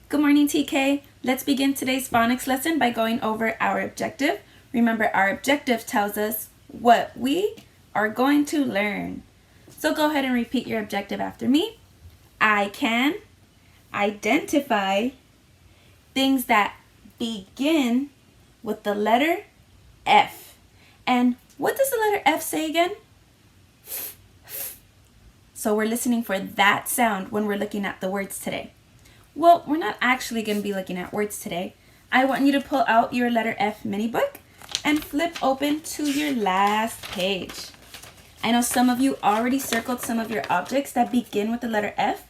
Good morning, TK. Let's begin today's phonics lesson by going over our objective. Remember, our objective tells us what we are going to learn. So go ahead and repeat your objective after me. I can identify things that begin with the letter F. And what does the letter F say again? So we're listening for that sound when we're looking at the words today. Well, we're not actually going to be looking at words today. I want you to pull out your letter F mini book and flip open to your last page. I know some of you already circled some of your objects that begin with the letter F,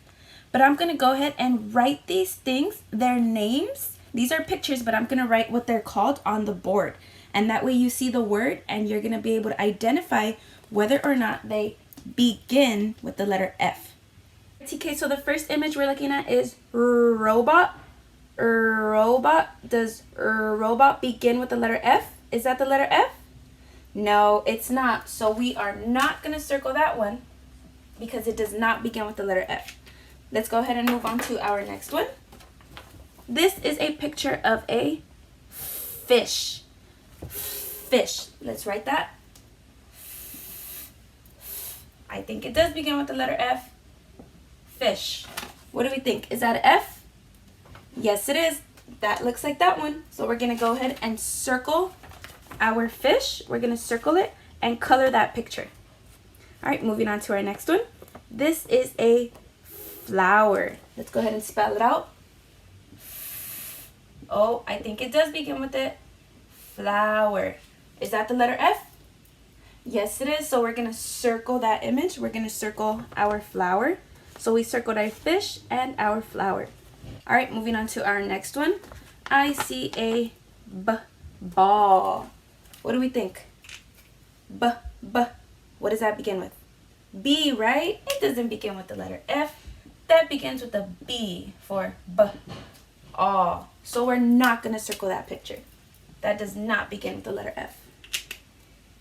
but I'm going to go ahead and write these things, their names. These are pictures, but I'm going to write what they're called on the board. And that way you see the word and you're going to be able to identify whether or not they begin with the letter F. TK, so the first image we're looking at is robot. Robot. Does robot begin with the letter F? Is that the letter F? No, it's not. So we are not going to circle that one because it does not begin with the letter F. Let's go ahead and move on to our next one. This is a picture of a fish. Fish. Let's write that. I think it does begin with the letter F. Fish. What do we think? Is that an F? Yes, it is. That looks like that one. So we're going to go ahead and circle our fish. We're going to circle it and color that picture. All right, moving on to our next one. This is a flower. Let's go ahead and spell it out. Oh, I think it does begin with it. Flower. Is that the letter F? Yes, it is. So we're going to circle that image. We're going to circle our flower. So we circled our fish and our flower. All right, moving on to our next one. I see a ball. What do we think? What does that begin with? B, right? It doesn't begin with the letter F. That begins with a B for ball. So we're not going to circle that picture. That does not begin with the letter F.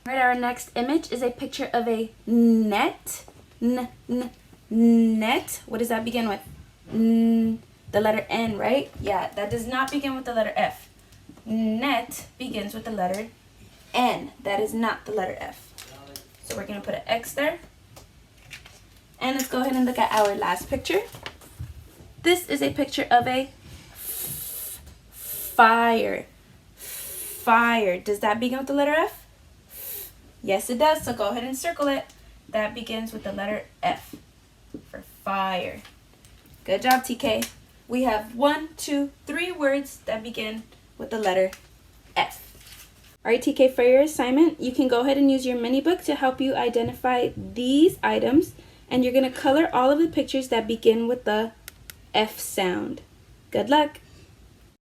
All right, our next image is a picture of a net. Net. What does that begin with? The letter N, right? Yeah, that does not begin with the letter F. Net begins with the letter N. That is not the letter F. So we're going to put an X there. And let's go ahead and look at our last picture. This is a picture of a fire. Fire. Does that begin with the letter F? Yes, it does. So go ahead and circle it. That begins with the letter F for fire. Good job, TK. We have 1, 2, 3 words that begin with the letter F. All right, TK, for your assignment, you can go ahead and use your mini book to help you identify these items, and you're going to color all of the pictures that begin with the F sound. Good luck.